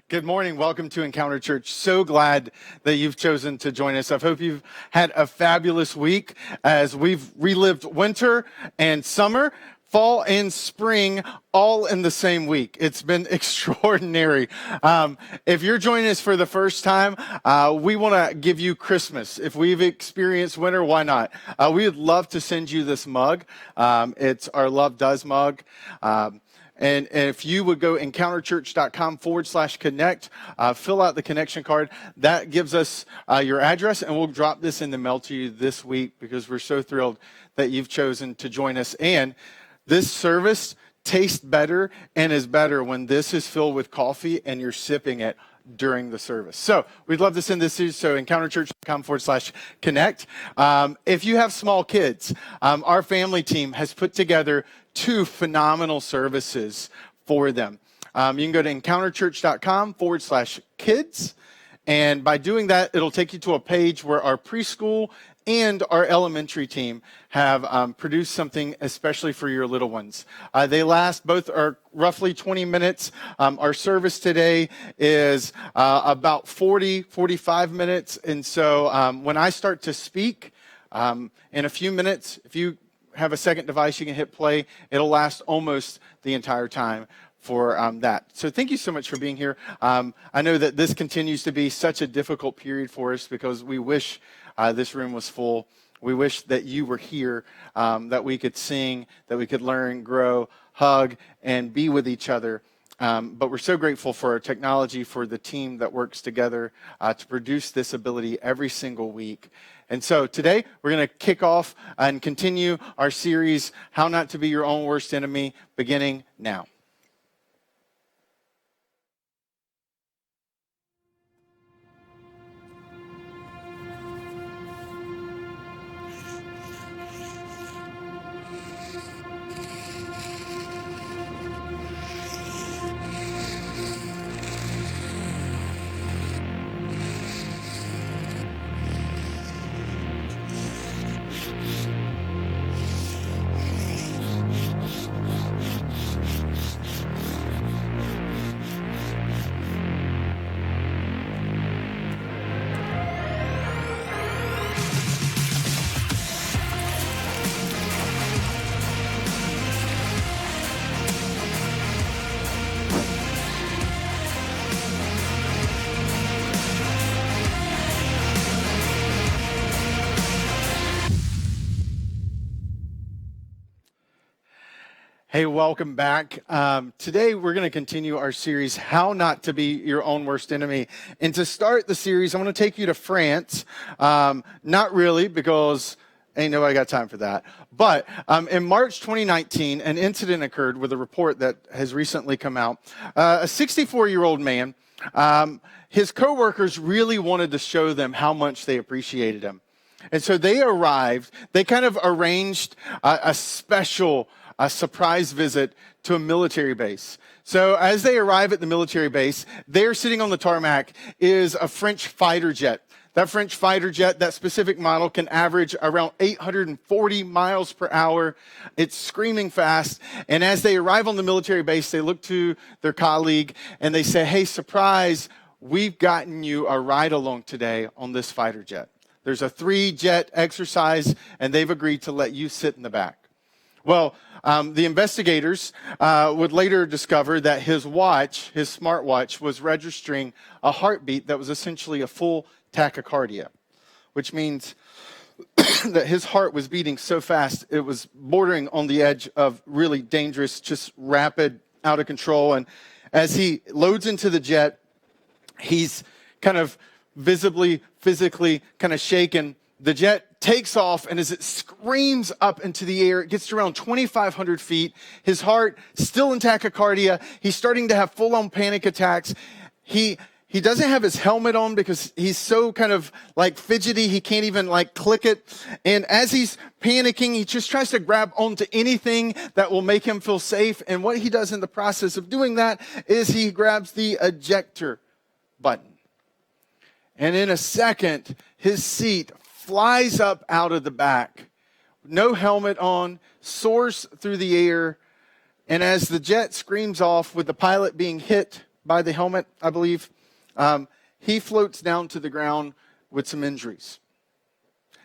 Good morning. Welcome to Encounter Church. So glad that you've chosen to join us. I hope you've had a fabulous week as we've relived winter and summer, fall and spring, all in the same week. It's been extraordinary. If you're joining us for the first time, we want to give you Christmas. If we've experienced winter, why not? We would love to send you this mug. It's our Love Does mug. And if you would go encounterchurch.com/connect, fill out the connection card. That gives us your address, and we'll drop this in the mail to you this week because we're so thrilled that you've chosen to join us. And this service tastes better and is better when this is filled with coffee and you're sipping it during the service. So we'd love to send this to you. So encounterchurch.com/connect. If you have small kids, our family team has put together 2 phenomenal services for them. You can go to encounterchurch.com/kids. And by doing that, it'll take you to a page where our preschool and our elementary team have produced something especially for your little ones. They last, both are roughly 20 minutes. Our service today is about 45 minutes. And so when I start to speak in a few minutes, if you have a second device, you can hit play. It'll last almost the entire time for that. So thank you so much for being here. I know that this continues to be such a difficult period for us because we wish this room was full. We wish that you were here, that we could sing, that we could learn, grow, hug, and be with each other. But we're so grateful for our technology, for the team that works together to produce this ability every single week. And so today we're going to kick off and continue our series, How Not to Be Your Own Worst Enemy, beginning now. Hey, welcome back. Today, we're going to continue our series, How Not to Be Your Own Worst Enemy. And to start the series, I'm going to take you to France. Not really, because ain't nobody got time for that. But in March 2019, an incident occurred with a report that has recently come out. A 64-year-old man, his coworkers really wanted to show them how much they appreciated him. And so they arrived, they kind of arranged a surprise visit to a military base. So as they arrive at the military base, there sitting on the tarmac is a French fighter jet. That French fighter jet, that specific model, can average around 840 miles per hour. It's screaming fast. And as they arrive on the military base, they look to their colleague and they say, "Hey, surprise, we've gotten you a ride along today on this fighter jet. There's a 3-jet exercise, and they've agreed to let you sit in the back." Well, the investigators would later discover that his watch, his smartwatch, was registering a heartbeat that was essentially a full tachycardia, which means that his heart was beating so fast it was bordering on the edge of really dangerous, just rapid, out of control. And as he loads into the jet, he's kind of visibly, physically kind of shaken. The jet takes off, and as it screams up into the air, it gets to around 2,500 feet. His heart still in tachycardia. He's starting to have full-on panic attacks. He doesn't have his helmet on because he's so kind of like fidgety, he can't even like click it. And as he's panicking, he just tries to grab onto anything that will make him feel safe. And what he does in the process of doing that is he grabs the ejector button. And in a second, his seat flies up out of the back, no helmet on, soars through the air, and as the jet screams off with the pilot being hit by the helmet, I believe. He floats down to the ground with some injuries.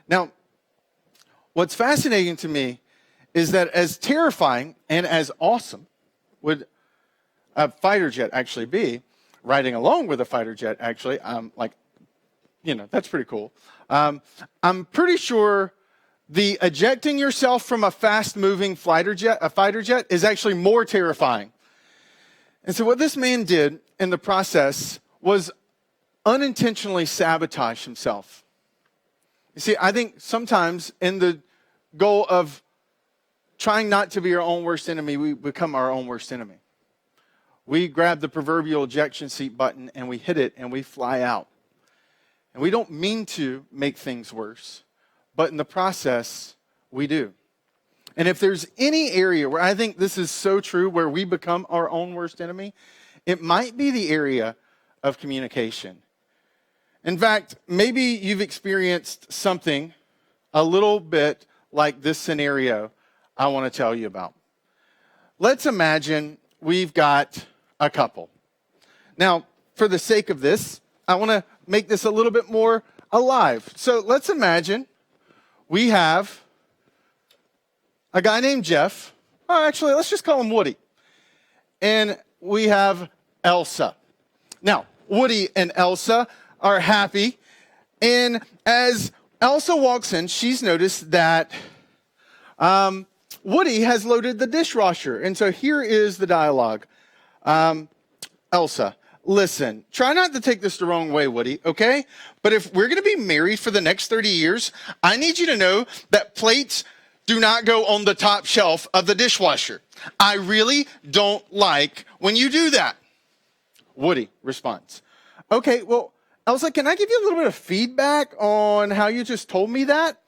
Now, what's fascinating to me is that as terrifying and as awesome would a fighter jet actually be, riding along with a fighter jet actually, that's pretty cool. I'm pretty sure the ejecting yourself from a fast-moving fighter jet is actually more terrifying. And so what this man did in the process was unintentionally sabotage himself. You see, I think sometimes in the goal of trying not to be our own worst enemy, we become our own worst enemy. We grab the proverbial ejection seat button and we hit it and we fly out. And we don't mean to make things worse, but in the process, we do. And if there's any area where I think this is so true, where we become our own worst enemy, it might be the area of communication. In fact, maybe you've experienced something a little bit like this scenario I want to tell you about. Let's imagine we've got a couple. Now, for the sake of this, I want to make this a little bit more alive. So let's imagine we have a guy named Jeff. Oh, actually, let's just call him Woody. And we have Elsa. Now, Woody and Elsa are happy. And as Elsa walks in, she's noticed that Woody has loaded the dishwasher. And so here is the dialogue. Elsa, listen, try not to take this the wrong way, Woody, okay? But if we're going to be married for the next 30 years, I need you to know that plates do not go on the top shelf of the dishwasher. I really don't like when you do that. Woody responds, okay, well, Elsa, can I give you a little bit of feedback on how you just told me that?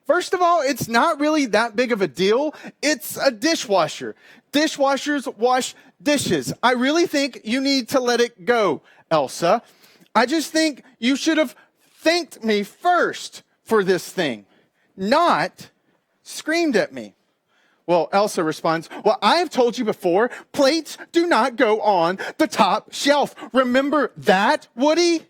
First of all, it's not really that big of a deal. It's a dishwasher. Dishwashers wash dishes. I really think you need to let it go, Elsa. I just think you should have thanked me first for this thing, not screamed at me. Well, Elsa responds, well, I have told you before, plates do not go on the top shelf. Remember that, Woody?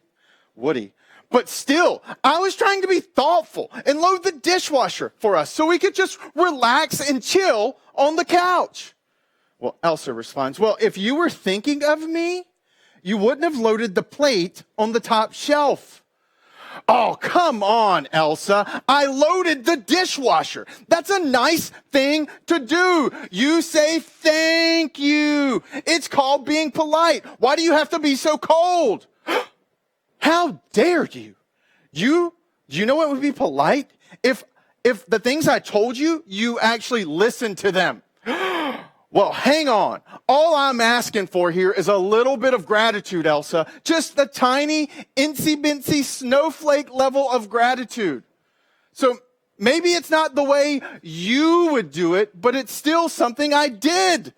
Woody. But still, I was trying to be thoughtful and load the dishwasher for us so we could just relax and chill on the couch. Well, Elsa responds, well, if you were thinking of me, you wouldn't have loaded the plate on the top shelf. Oh, come on, Elsa. I loaded the dishwasher. That's a nice thing to do. You say thank you. It's called being polite. Why do you have to be so cold? How dare you? Do you know what would be polite? If the things I told you, you actually listened to them. Well, hang on. All I'm asking for here is a little bit of gratitude, Elsa. Just the tiny, incy-bincy snowflake level of gratitude. So maybe it's not the way you would do it, but it's still something I did.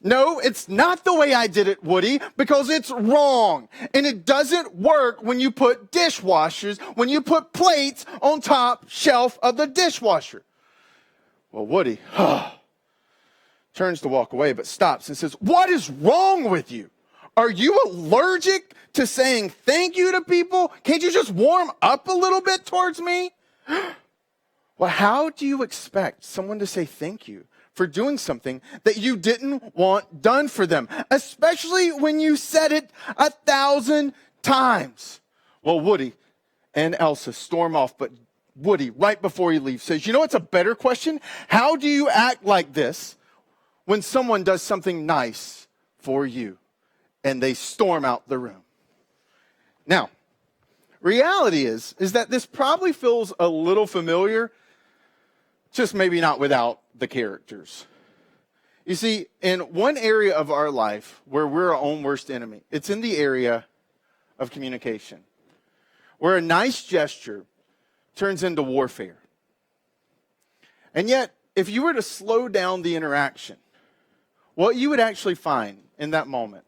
No, it's not the way I did it, Woody, because it's wrong. And it doesn't work when you put when you put plates on top shelf of the dishwasher. Well, Woody turns to walk away, but stops and says, what is wrong with you? Are you allergic to saying thank you to people? Can't you just warm up a little bit towards me? Well, how do you expect someone to say thank you for doing something that you didn't want done for them, especially when you said it 1,000 times? Well, Woody and Elsa storm off, but Woody, right before he leaves, says, you know what's a better question? How do you act like this when someone does something nice for you? And they storm out the room. Now, reality is that this probably feels a little familiar, just maybe not without the characters. You see, in one area of our life where we're our own worst enemy, it's in the area of communication, where a nice gesture turns into warfare. And yet, if you were to slow down the interaction, what you would actually find in that moment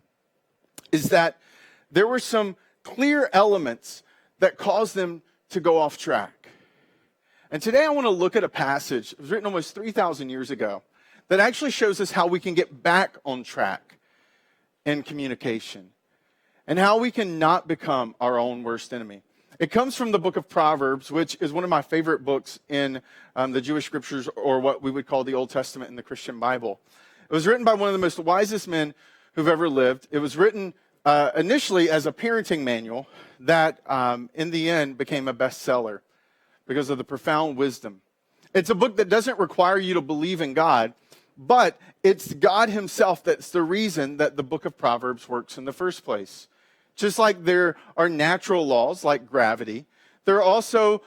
is that there were some clear elements that caused them to go off track. And today I want to look at a passage, it was written almost 3,000 years ago, that actually shows us how we can get back on track in communication and how we can not become our own worst enemy. It comes from the book of Proverbs, which is one of my favorite books in the Jewish scriptures, or what we would call the Old Testament in the Christian Bible. It was written by one of the most wisest men who've ever lived. It was written initially as a parenting manual that in the end became a bestseller because of the profound wisdom. It's a book that doesn't require you to believe in God, but it's God himself that's the reason that the book of Proverbs works in the first place. Just like there are natural laws like gravity, there are also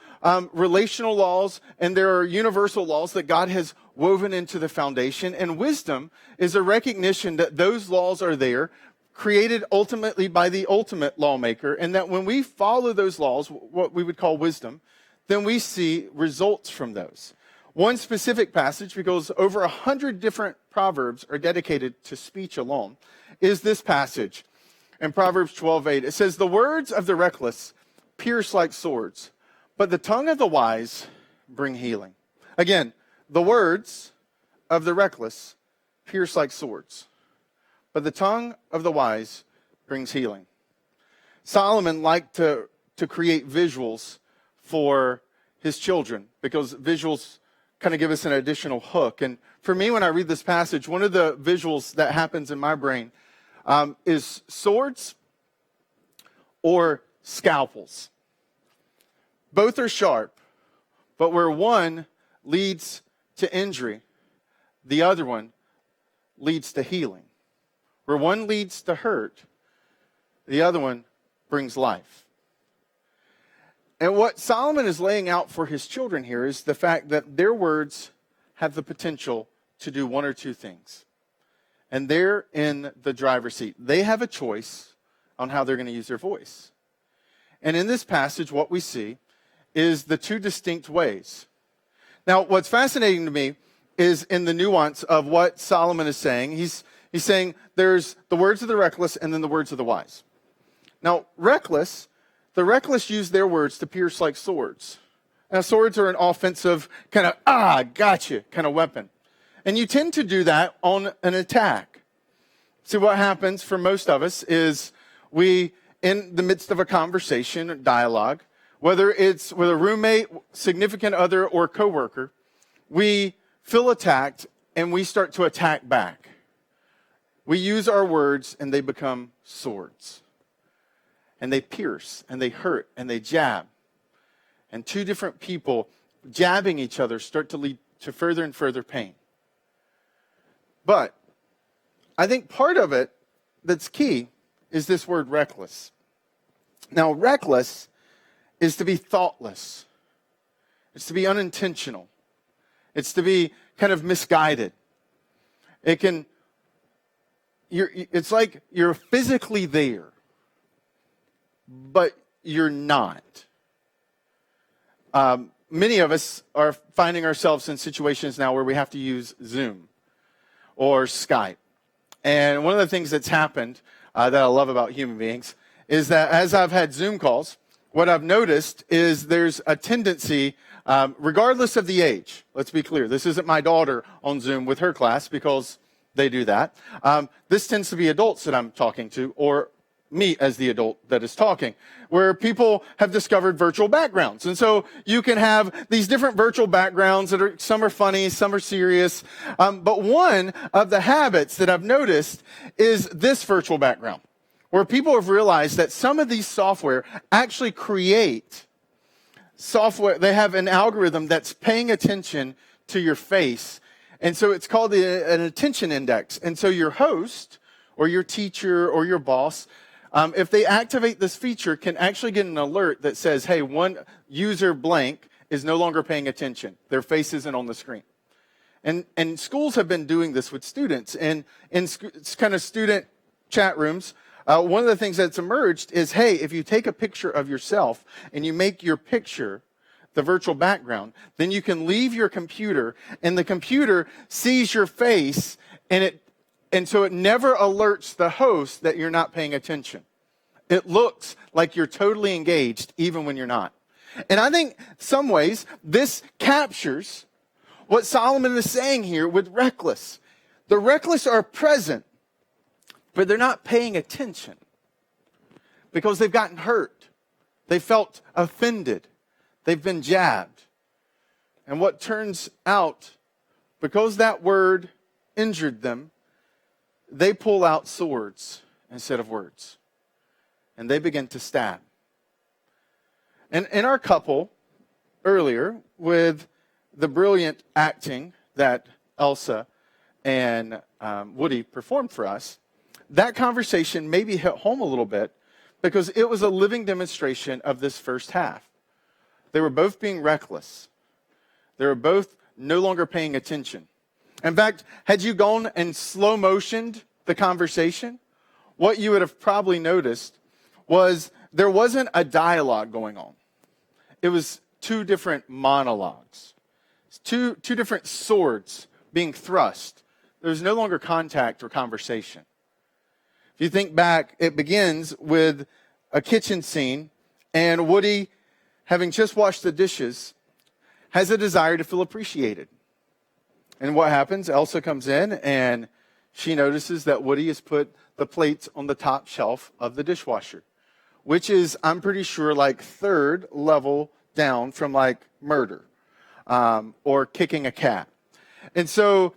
relational laws, and there are universal laws that God has woven into the foundation. And wisdom is a recognition that those laws are there, created ultimately by the ultimate lawmaker, and that when we follow those laws, what we would call wisdom, then we see results from those. One specific passage, because over 100 different proverbs are dedicated to speech alone, is this passage. In Proverbs 12:8, it says, "The words of the reckless pierce like swords, but the tongue of the wise bring healing." Again, the words of the reckless pierce like swords, but the tongue of the wise brings healing. Solomon liked to create visuals for his children because visuals kind of give us an additional hook. And for me, when I read this passage, one of the visuals that happens in my brain is swords or scalpels. Both are sharp, but where one leads to injury, the other one leads to healing. Where one leads to hurt, the other one brings life. And what Solomon is laying out for his children here is the fact that their words have the potential to do one or two things. And they're in the driver's seat. They have a choice on how they're going to use their voice. And in this passage, what we see is the two distinct ways. Now, what's fascinating to me is in the nuance of what Solomon is saying. He's saying there's the words of the reckless and then the words of the wise. Now, the reckless use their words to pierce like swords. Now, swords are an offensive kind of, gotcha kind of weapon. And you tend to do that on an attack. See, what happens for most of us is we, in the midst of a conversation or dialogue, whether it's with a roommate, significant other, or coworker, we feel attacked and we start to attack back. We use our words and they become swords. And they pierce and they hurt and they jab. And two different people jabbing each other start to lead to further and further pain. But I think part of it that's key is this word reckless. Now, reckless is to be thoughtless. It's to be unintentional. It's to be kind of misguided. It's like you're physically there, but you're not. Many of us are finding ourselves in situations now where we have to use Zoom or Skype. And one of the things that's happened that I love about human beings is that as I've had Zoom calls, what I've noticed is there's a tendency, regardless of the age, let's be clear, this isn't my daughter on Zoom with her class because they do that. This tends to be adults that I'm talking to, or me as the adult that is talking, where people have discovered virtual backgrounds. And so you can have these different virtual backgrounds that are, some are funny, some are serious. But one of the habits that I've noticed is this virtual background, where people have realized that some of these software actually create software. They have an algorithm that's paying attention to your face. And so it's called an attention index. And so your host or your teacher or your boss, if they activate this feature, can actually get an alert that says, hey, one user blank is no longer paying attention. Their face isn't on the screen. And schools have been doing this with students. And in kind of student chat rooms, one of the things that's emerged is, hey, if you take a picture of yourself and you make your picture the virtual background, then you can leave your computer and the computer sees your face and so it never alerts the host that you're not paying attention. It looks like you're totally engaged even when you're not. And I think some ways this captures what Solomon is saying here with reckless. The reckless are present, but they're not paying attention because they've gotten hurt. They felt offended. They've been jabbed. And what turns out, because that word injured them, they pull out swords instead of words. And they begin to stab. And in our couple, earlier, with the brilliant acting that Elsa and Woody performed for us, that conversation maybe hit home a little bit because it was a living demonstration of this first half. They were both being reckless. They were both no longer paying attention. In fact, had you gone and slow motioned the conversation, what you would have probably noticed was there wasn't a dialogue going on. It was two different monologues, two different swords being thrust. There was no longer contact or conversation. If you think back, it begins with a kitchen scene, and Woody, having just washed the dishes, has a desire to feel appreciated. And what happens? Elsa comes in, and she notices that Woody has put the plates on the top shelf of the dishwasher, which is, I'm pretty sure, like third level down from like murder or kicking a cat. And so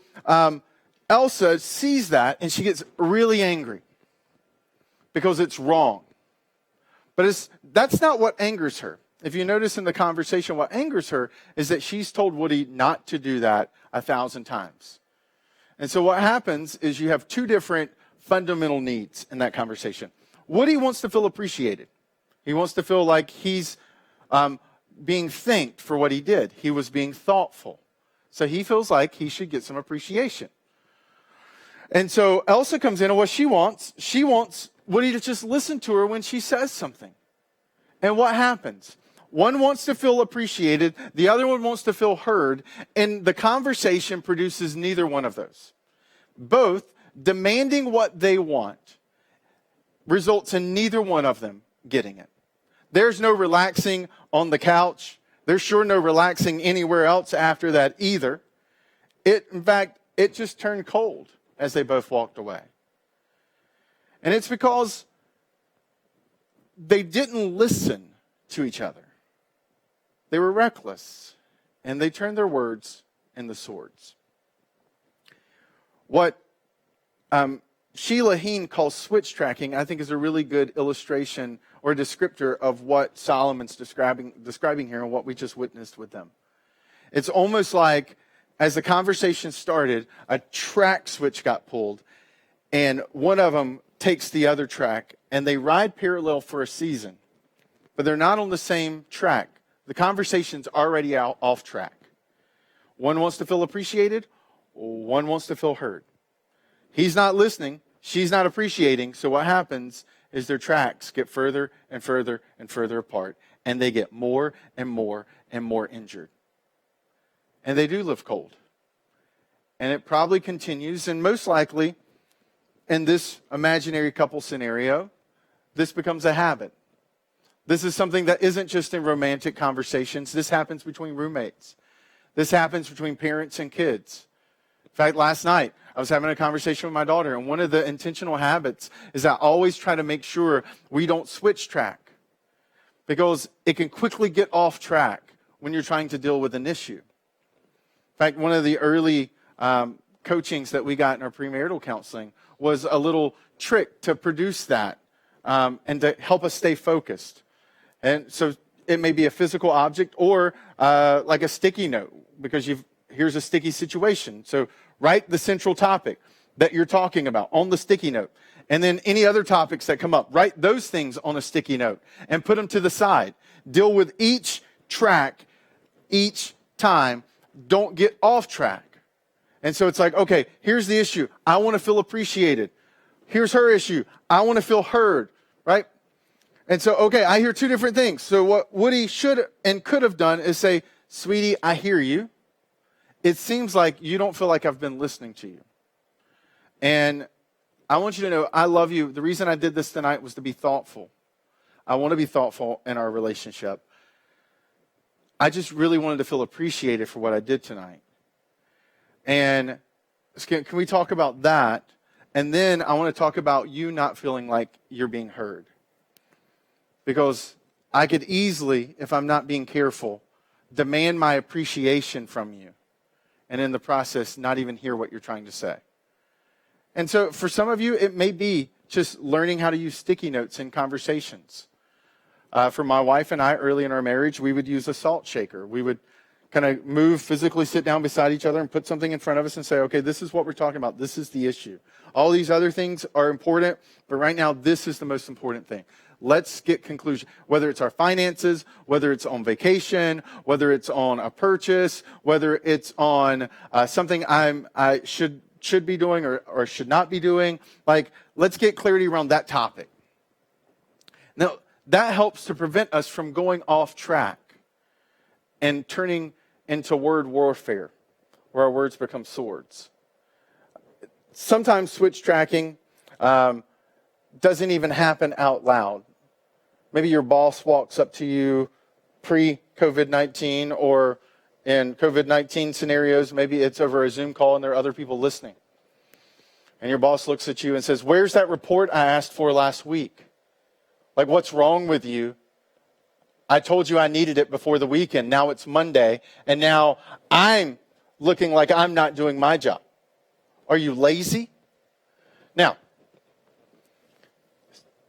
Elsa sees that, and she gets really angry because it's wrong. But that's not what angers her. If you notice in the conversation, what angers her is that she's told Woody not to do that 1,000 times. And so what happens is you have two different fundamental needs in that conversation. Woody wants to feel appreciated. He wants to feel like he's being thanked for what he did. He was being thoughtful. So he feels like he should get some appreciation. And so Elsa comes in, and what she wants Woody to just listen to her when she says something. And what happens? One wants to feel appreciated, the other one wants to feel heard, and the conversation produces neither one of those. Both demanding what they want results in neither one of them getting it. There's no relaxing on the couch. There's sure no relaxing anywhere else after that either. In fact, it just turned cold as they both walked away. And it's because they didn't listen to each other. They were reckless, and they turned their words into swords. What Sheila Heen calls switch tracking, I think, is a really good illustration or a descriptor of what Solomon's describing here and what we just witnessed with them. It's almost like, as the conversation started, a track switch got pulled, and one of them takes the other track, and they ride parallel for a season, but they're not on the same track. The conversation's already off track. One wants to feel appreciated, one wants to feel heard. He's not listening, she's not appreciating, so what happens is their tracks get further and further and further apart, and they get more and more and more injured. And they do live cold. And it probably continues, and most likely, in this imaginary couple scenario, this becomes a habit. This is something that isn't just in romantic conversations. This happens between roommates. This happens between parents and kids. In fact, last night, I was having a conversation with my daughter, and one of the intentional habits is I always try to make sure we don't switch track, because it can quickly get off track when you're trying to deal with an issue. In fact, one of the early coachings that we got in our premarital counseling was a little trick to produce that and to help us stay focused. And so it may be a physical object or like a sticky note, because here's a sticky situation. So write the central topic that you're talking about on the sticky note. And then any other topics that come up, write those things on a sticky note and put them to the side. Deal with each track each time. Don't get off track. And so it's like, okay, here's the issue. I want to feel appreciated. Here's her issue. I want to feel heard, right? And so, okay, I hear two different things. So what Woody should and could have done is say, sweetie, I hear you. It seems like you don't feel like I've been listening to you. And I want you to know I love you. The reason I did this tonight was to be thoughtful. I want to be thoughtful in our relationship. I just really wanted to feel appreciated for what I did tonight. And can we talk about that? And then I want to talk about you not feeling like you're being heard. Because I could easily, if I'm not being careful, demand my appreciation from you. And in the process, not even hear what you're trying to say. And so for some of you, it may be just learning how to use sticky notes in conversations. For my wife and I, early in our marriage, we would use a salt shaker. We would kind of move, physically sit down beside each other and put something in front of us and say, okay, this is what we're talking about. This is the issue. All these other things are important, but right now, this is the most important thing. Let's get conclusion. Whether it's our finances, whether it's on vacation, whether it's on a purchase, whether it's on something I should be doing or should not be doing. Like, let's get clarity around that topic. Now, that helps to prevent us from going off track and turning into word warfare, where our words become swords. Sometimes switch tracking doesn't even happen out loud. Maybe your boss walks up to you pre-COVID-19, or in COVID-19 scenarios, maybe it's over a Zoom call and there are other people listening. And your boss looks at you and says, where's that report I asked for last week? Like, what's wrong with you? I told you I needed it before the weekend. Now it's Monday, and now I'm looking like I'm not doing my job. Are you lazy? Now,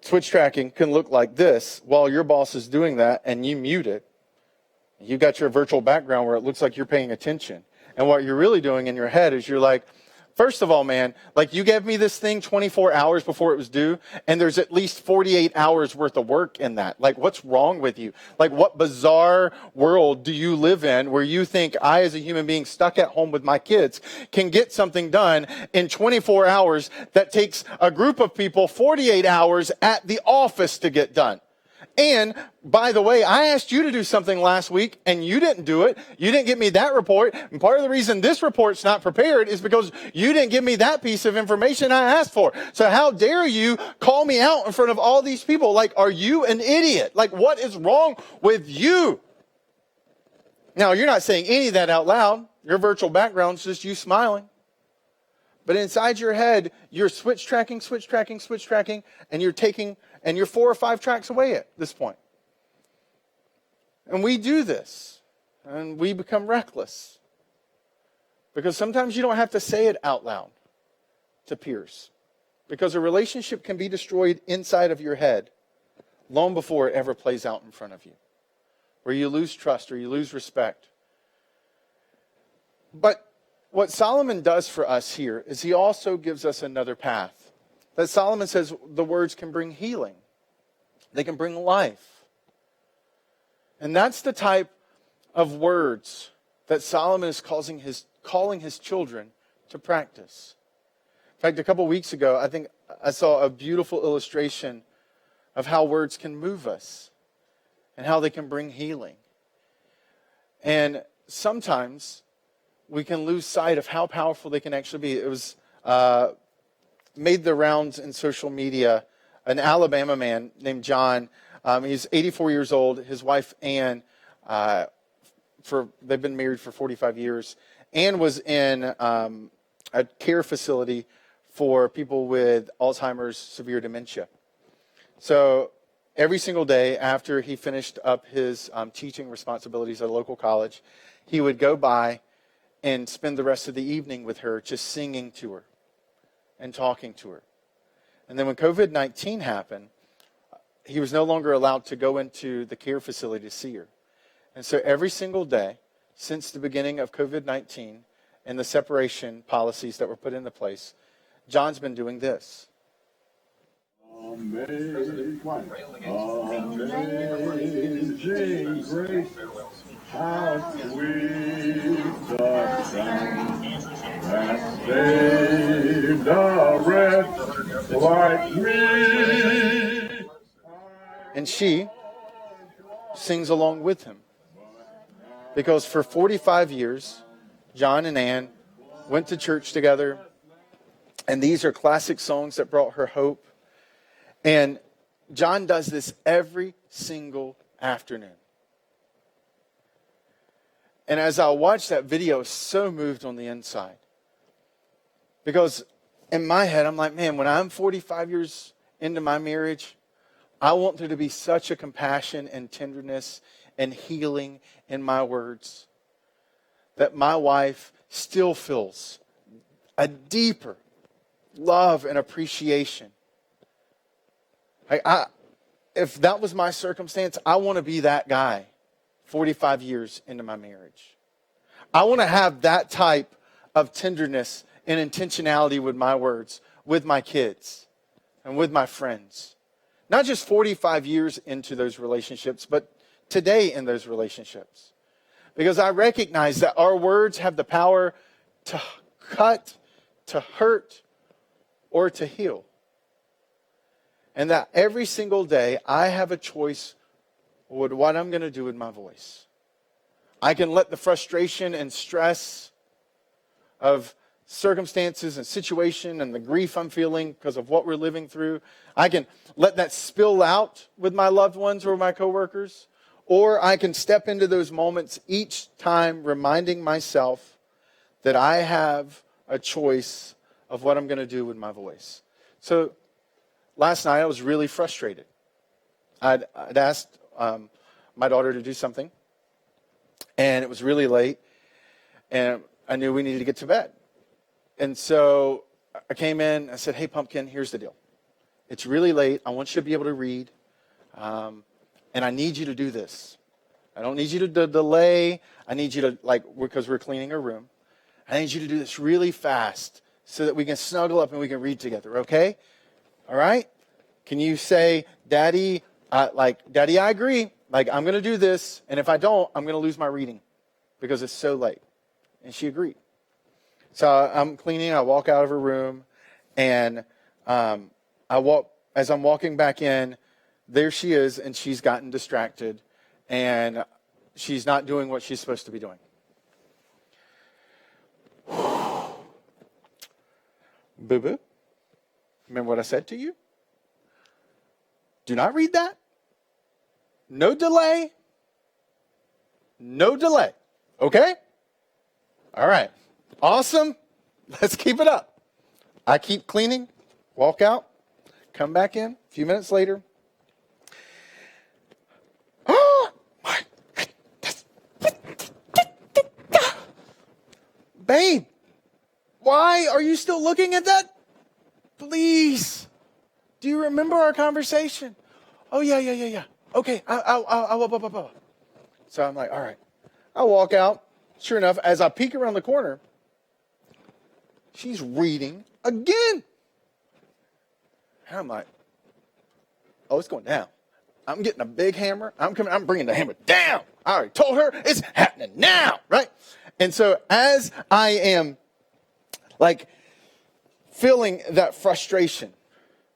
switch tracking can look like this while your boss is doing that and you mute it. You got your virtual background where it looks like you're paying attention. And what you're really doing in your head is you're like, first of all, man, like, you gave me this thing 24 hours before it was due, and there's at least 48 hours worth of work in that. Like, what's wrong with you? Like, what bizarre world do you live in where you think I, as a human being stuck at home with my kids, can get something done in 24 hours that takes a group of people 48 hours at the office to get done? And, by the way, I asked you to do something last week, and you didn't do it. You didn't give me that report. And part of the reason this report's not prepared is because you didn't give me that piece of information I asked for. So how dare you call me out in front of all these people? Like, are you an idiot? Like, what is wrong with you? Now, you're not saying any of that out loud. Your virtual background's just you smiling. But inside your head, you're switch tracking, and you're 4 or 5 tracks away at this point. And we do this, and we become reckless. Because sometimes you don't have to say it out loud to peers. Because a relationship can be destroyed inside of your head long before it ever plays out in front of you. Where you lose trust or you lose respect. But what Solomon does for us here is he also gives us another path. That Solomon says the words can bring healing. They can bring life. And that's the type of words that Solomon is calling his children to practice. In fact, a couple weeks ago, I think I saw a beautiful illustration of how words can move us and how they can bring healing. And sometimes we can lose sight of how powerful they can actually be. It was made the rounds in social media. An Alabama man named John, he's 84 years old. His wife, Ann, they've been married for 45 years. Ann was in a care facility for people with Alzheimer's, severe dementia. So every single day after he finished up his teaching responsibilities at a local college, he would go by and spend the rest of the evening with her, just singing to her and talking to her. And then when COVID-19 happened, he was no longer allowed to go into the care facility to see her. And so every single day since the beginning of COVID-19 and the separation policies that were put into place, John's been doing this. Amazing grace, how sweet the sound that saved a wretch like me. And she sings along with him. Because for 45 years, John and Ann went to church together. And these are classic songs that brought her hope. And John does this every single afternoon. And as I watched that video, I was so moved on the inside. Because in my head, I'm like, man, when I'm 45 years into my marriage, I want there to be such a compassion and tenderness and healing in my words that my wife still feels a deeper love and appreciation. If that was my circumstance, I want to be that guy 45 years into my marriage. I want to have that type of tenderness and intentionality with my words, with my kids, and with my friends. Not just 45 years into those relationships, but today in those relationships. Because I recognize that our words have the power to cut, to hurt, or to heal. And that every single day I have a choice with what I'm going to do with my voice. I can let the frustration and stress of circumstances and situation and the grief I'm feeling because of what we're living through, I can let that spill out with my loved ones or my coworkers, or I can step into those moments each time reminding myself that I have a choice of what I'm going to do with my voice. So last night I was really frustrated. I'd asked my daughter to do something, and it was really late, and I knew we needed to get to bed. And so I came in, I said, hey, Pumpkin, here's the deal. It's really late. I want you to be able to read, and I need you to do this. I don't need you to delay. I need you to, because we're cleaning our room, I need you to do this really fast so that we can snuggle up and we can read together, okay? All right? Can you say, Daddy, Daddy, I agree. I'm going to do this, and if I don't, I'm going to lose my reading because it's so late. And she agreed. So I'm cleaning, I walk out of her room, and as I'm walking back in, there she is, and she's gotten distracted, and she's not doing what she's supposed to be doing. Boo-boo, remember what I said to you? Do not read that. No delay. No delay. Okay? All right. Awesome. Let's keep it up. I keep cleaning, walk out, come back in a few minutes later. Oh, my goodness. Babe, why are you still looking at that? Please. Do you remember our conversation? Oh, yeah. Okay, I. So I'm like, all right. I walk out. Sure enough, as I peek around the corner, she's reading again. And I'm like, oh, it's going down. I'm getting a big hammer. I'm bringing the hammer down. I already told her it's happening now, right? And so as I am feeling that frustration,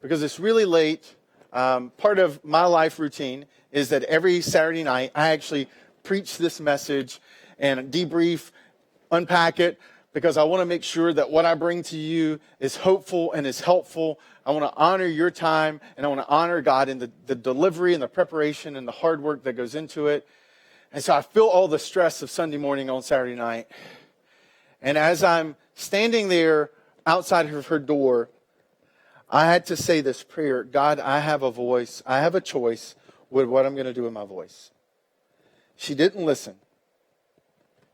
because it's really late, part of my life routine is that every Saturday night I actually preach this message and debrief, unpack it, because I want to make sure that what I bring to you is hopeful and is helpful. I want to honor your time, and I want to honor God in the delivery and the preparation and the hard work that goes into it. And so I feel all the stress of Sunday morning on Saturday night. And as I'm standing there outside of her door, I had to say this prayer: God, I have a voice. I have a choice with what I'm going to do with my voice. She didn't listen.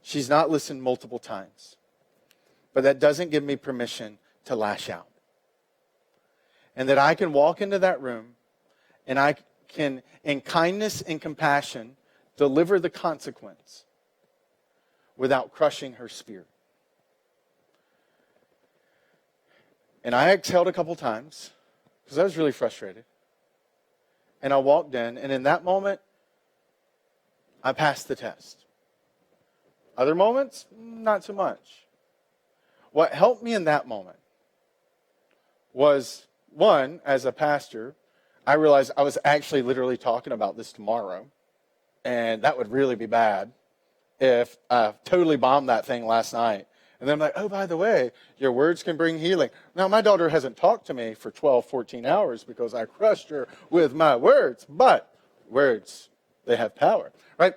She's not listened multiple times. But that doesn't give me permission to lash out. And that I can walk into that room and I can, in kindness and compassion, deliver the consequence without crushing her spirit. And I exhaled a couple times because I was really frustrated. And I walked in, and in that moment, I passed the test. Other moments, not so much. What helped me in that moment was, one, as a pastor, I realized I was actually literally talking about this tomorrow, and that would really be bad if I totally bombed that thing last night. And then I'm like, oh, by the way, your words can bring healing. Now, my daughter hasn't talked to me for 12, 14 hours because I crushed her with my words, but words, they have power, right?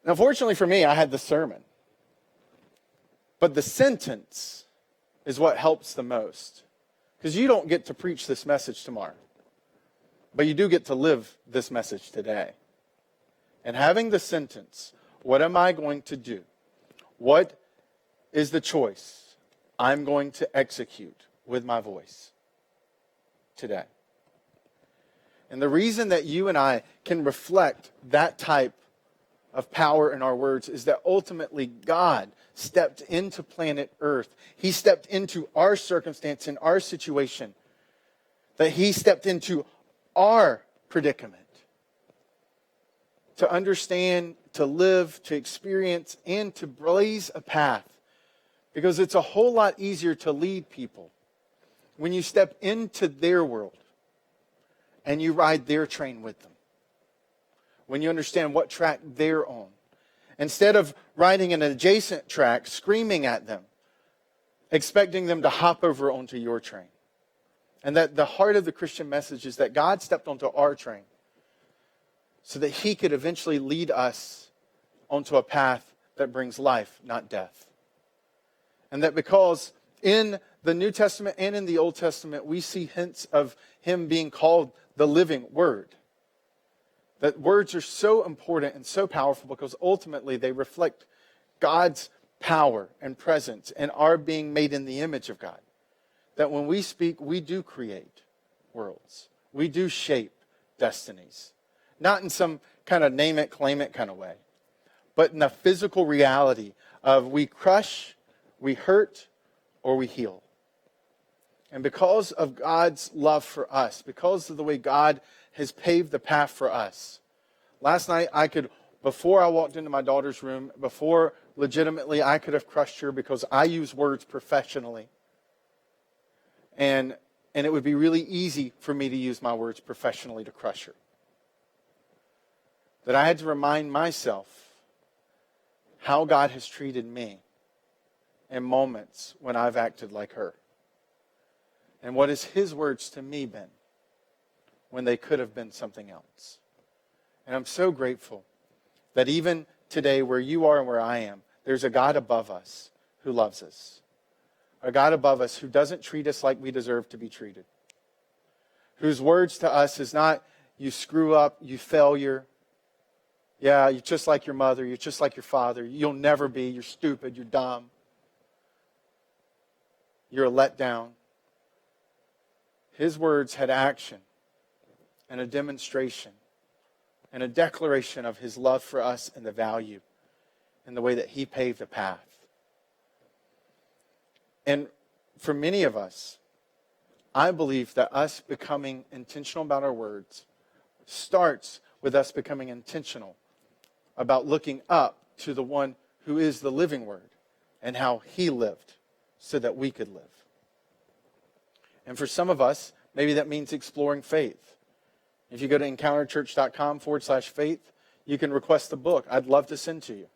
Now, fortunately for me, I had the sermon. But the sentence is what helps the most. Because you don't get to preach this message tomorrow. But you do get to live this message today. And having the sentence, what am I going to do? What is the choice I'm going to execute with my voice today? And the reason that you and I can reflect that type of power in our words is that ultimately God stepped into planet Earth. He stepped into our circumstance and our situation. That He stepped into our predicament to understand, to live, to experience, and to blaze a path. Because it's a whole lot easier to lead people when you step into their world and you ride their train with them. When you understand what track they're on. Instead of riding an adjacent track, screaming at them, expecting them to hop over onto your train. And that the heart of the Christian message is that God stepped onto our train so that He could eventually lead us onto a path that brings life, not death. And that because in the New Testament and in the Old Testament, we see hints of Him being called the living Word. That words are so important and so powerful because ultimately they reflect God's power and presence and our being made in the image of God. That when we speak, we do create worlds. We do shape destinies. Not in some kind of name it, claim it kind of way, but in the physical reality of we crush, we hurt, or we heal. And because of God's love for us, because of the way God has paved the path for us. Last night, before I walked into my daughter's room, before legitimately I could have crushed her because I use words professionally. And it would be really easy for me to use my words professionally to crush her. That I had to remind myself how God has treated me in moments when I've acted like her. And what has His words to me been when they could have been something else? And I'm so grateful that even today, where you are and where I am, there's a God above us who loves us. A God above us who doesn't treat us like we deserve to be treated. Whose words to us is not, you screw up, you failure. Yeah, you're just like your mother, you're just like your father. You'll never be, you're stupid, you're dumb. You're a letdown. His words had action and a demonstration and a declaration of His love for us and the value and the way that He paved a path. And for many of us, I believe that us becoming intentional about our words starts with us becoming intentional about looking up to the one who is the living Word and how He lived so that we could live. And for some of us, maybe that means exploring faith. If you go to encounterchurch.com/faith, you can request the book. I'd love to send to you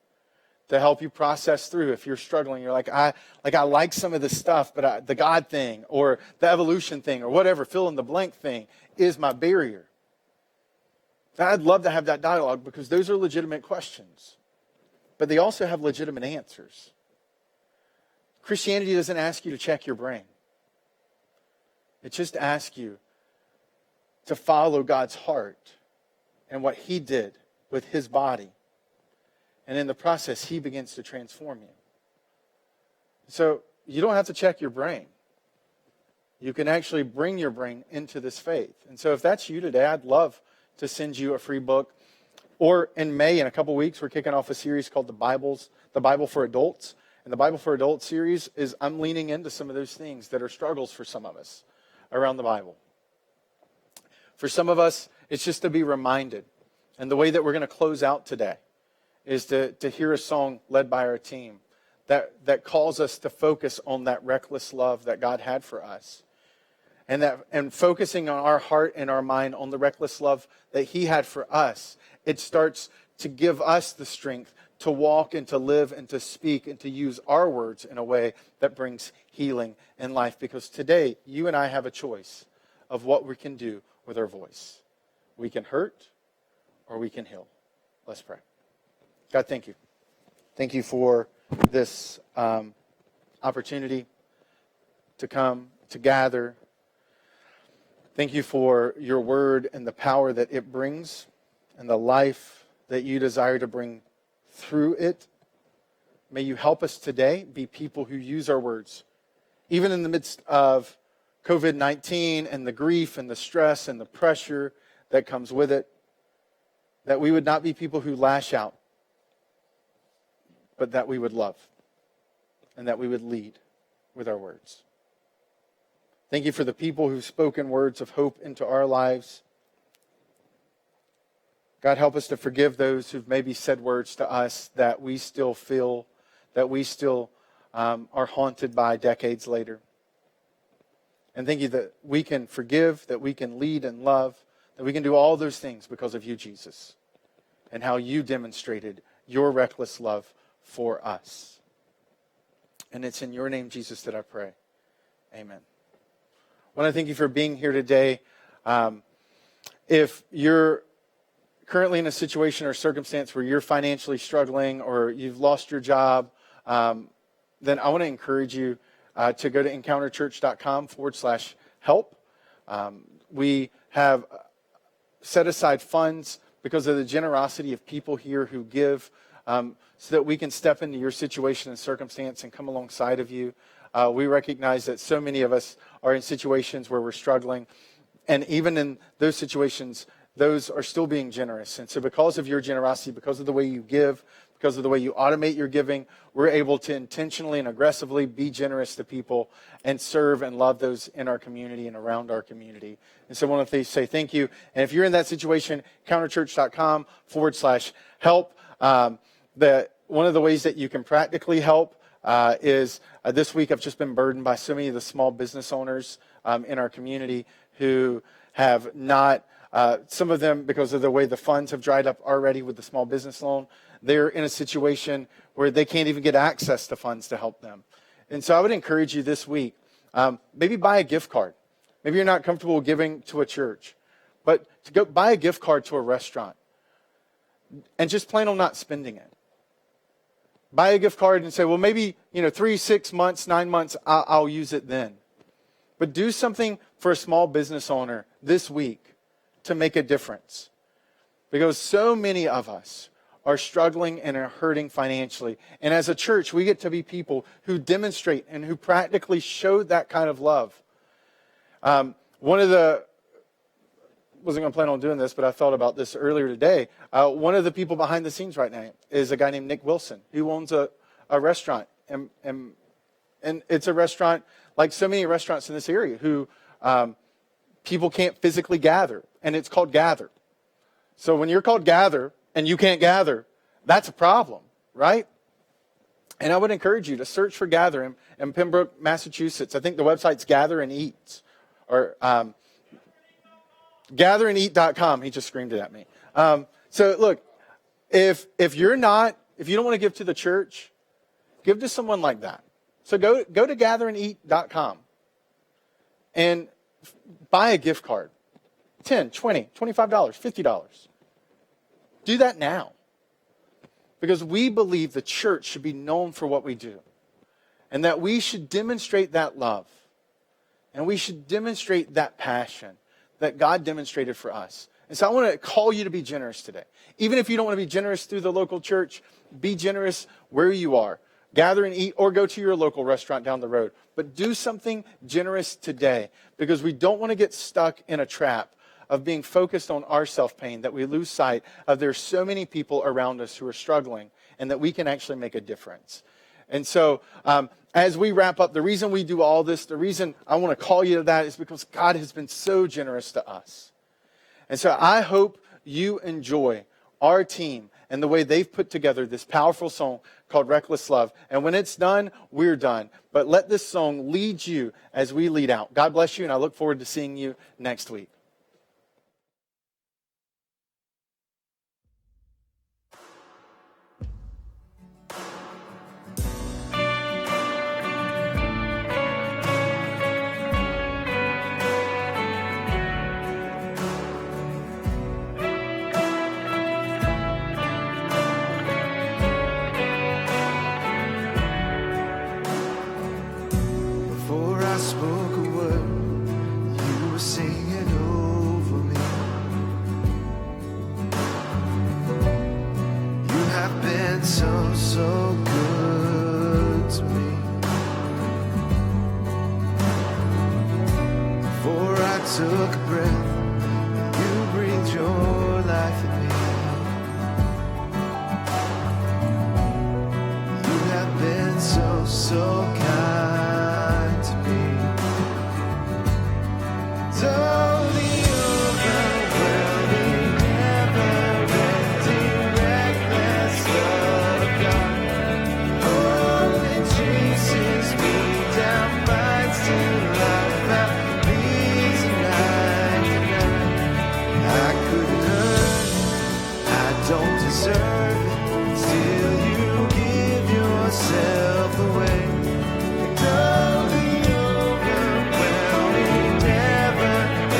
to help you process through if you're struggling. You're like, I like some of this stuff, but the God thing or the evolution thing or whatever, fill in the blank thing is my barrier. I'd love to have that dialogue because those are legitimate questions. But they also have legitimate answers. Christianity doesn't ask you to check your brain. It just asks you to follow God's heart and what He did with His body. And in the process, He begins to transform you. So you don't have to check your brain. You can actually bring your brain into this faith. And so if that's you today, I'd love to send you a free book. Or in May, in a couple weeks, we're kicking off a series called The Bible for Adults. And the Bible for Adults series is I'm leaning into some of those things that are struggles for some of us around the Bible. For some of us, it's just to be reminded. And the way that we're going to close out today is to hear a song led by our team that calls us to focus on that reckless love that God had for us. And focusing on our heart and our mind on the reckless love that He had for us, it starts to give us the strength to walk and to live and to speak and to use our words in a way that brings healing and life. Because today, you and I have a choice of what we can do with our voice. We can hurt or we can heal. Let's pray. God, thank you. Thank you for this opportunity. to come, to gather. Thank you for your word and the power that it brings and the life that you desire to bring through it. May you help us today be people who use our words, even in the midst of COVID-19 and the grief and the stress and the pressure that comes with it, that we would not be people who lash out, but that we would love and that we would lead with our words. Thank you for the people who've spoken words of hope into our lives. God, help us to forgive those who've maybe said words to us that we still feel, that we still are haunted by decades later. And thank you that we can forgive, that we can lead and love, that we can do all those things because of you, Jesus, and how you demonstrated your reckless love for us. And it's in your name, Jesus, that I pray. Amen. I want to thank you for being here today. If you're currently in a situation or circumstance where you're financially struggling or you've lost your job, then I want to encourage you to go to encounterchurch.com/help. We have set aside funds because of the generosity of people here who give so that we can step into your situation and circumstance and come alongside of you. We recognize that so many of us are in situations where we're struggling. And even in those situations, those are still being generous. And so because of your generosity, because of the way you give, because of the way you automate your giving, we're able to intentionally and aggressively be generous to people and serve and love those in our community and around our community. And so I want to say thank you. And if you're in that situation, counterchurch.com/help. One of the ways that you can practically help is this week I've just been burdened by so many of the small business owners in our community who have not, some of them because of the way the funds have dried up already with the small business loan, they're in a situation where they can't even get access to funds to help them. And so I would encourage you this week, maybe buy a gift card. Maybe you're not comfortable giving to a church, but to go buy a gift card to a restaurant and just plan on not spending it. Buy a gift card and say, well, maybe, 3, 6 months, 9 months, I'll use it then. But do something for a small business owner this week to make a difference. Because so many of us are struggling and are hurting financially. And as a church, we get to be people who demonstrate and who practically show that kind of love. Wasn't going to plan on doing this, but I thought about this earlier today. One of the people behind the scenes right now is a guy named Nick Wilson, who owns a restaurant. And it's a restaurant, like so many restaurants in this area, who people can't physically gather. And it's called Gather. So when you're called Gather and you can't gather, that's a problem, right? And I would encourage you to search for Gather in Pembroke, Massachusetts. I think the website's Gather and Eat, or gatherandeat.com. He just screamed it at me. So look, if you don't want to give to the church, give to someone like that. So go to gatherandeat.com and buy a gift card. $10, $20, $25, $50. Do that now. Because we believe the church should be known for what we do. And that we should demonstrate that love. And we should demonstrate that passion that God demonstrated for us. And so I want to call you to be generous today. Even if you don't want to be generous through the local church, be generous where you are. Gather and eat or go to your local restaurant down the road. But do something generous today because we don't want to get stuck in a trap of being focused on our self-pain, that we lose sight of there's so many people around us who are struggling and that we can actually make a difference. And so as we wrap up, the reason we do all this, the reason I want to call you to that is because God has been so generous to us. And so I hope you enjoy our team and the way they've put together this powerful song called Reckless Love. And when it's done, we're done. But let this song lead you as we lead out. God bless you, and I look forward to seeing you next week. so good to me. Before I took a breath, you breathed your life in me. You have been so kind to me. So the overwhelming, never-ending, reckless love of God. Oh, it chases me down, fights till life out, leaves a night. I couldn't earn it, I don't deserve it, still you give yourself away. Oh, the overwhelming, never-ending,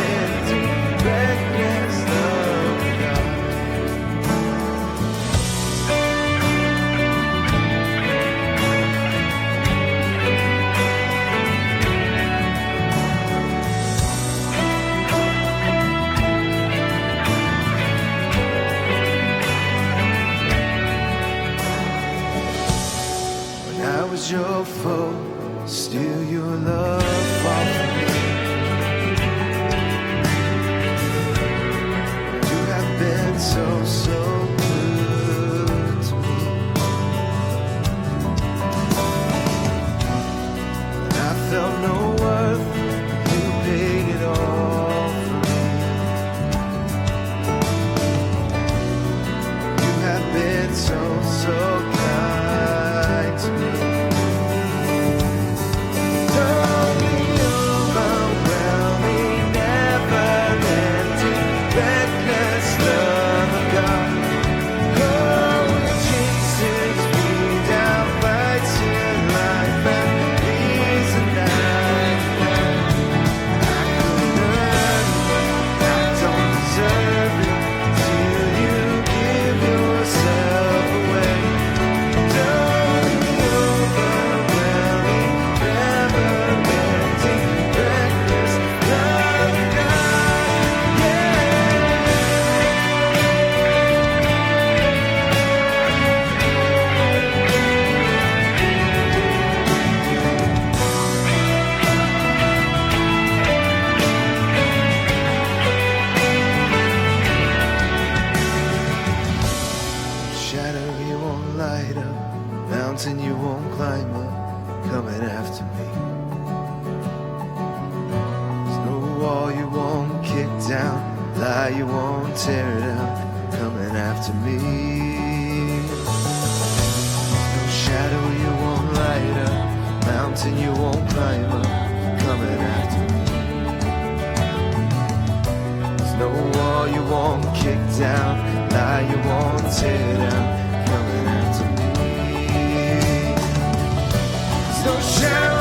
reckless love of God. When I was your foe, still your love fought for me. You have been so good to me. When I felt no worth, you paid it all for me. You have been so kind to me. Shadow you won't light up, mountain you won't climb up, coming after me. There's no wall you won't kick down, lie you won't tear down, coming after me. No shadow you won't light up, mountain you won't climb up, coming after me. There's no wall you won't kick down, lie you won't tear down, coming after me. There's no shadow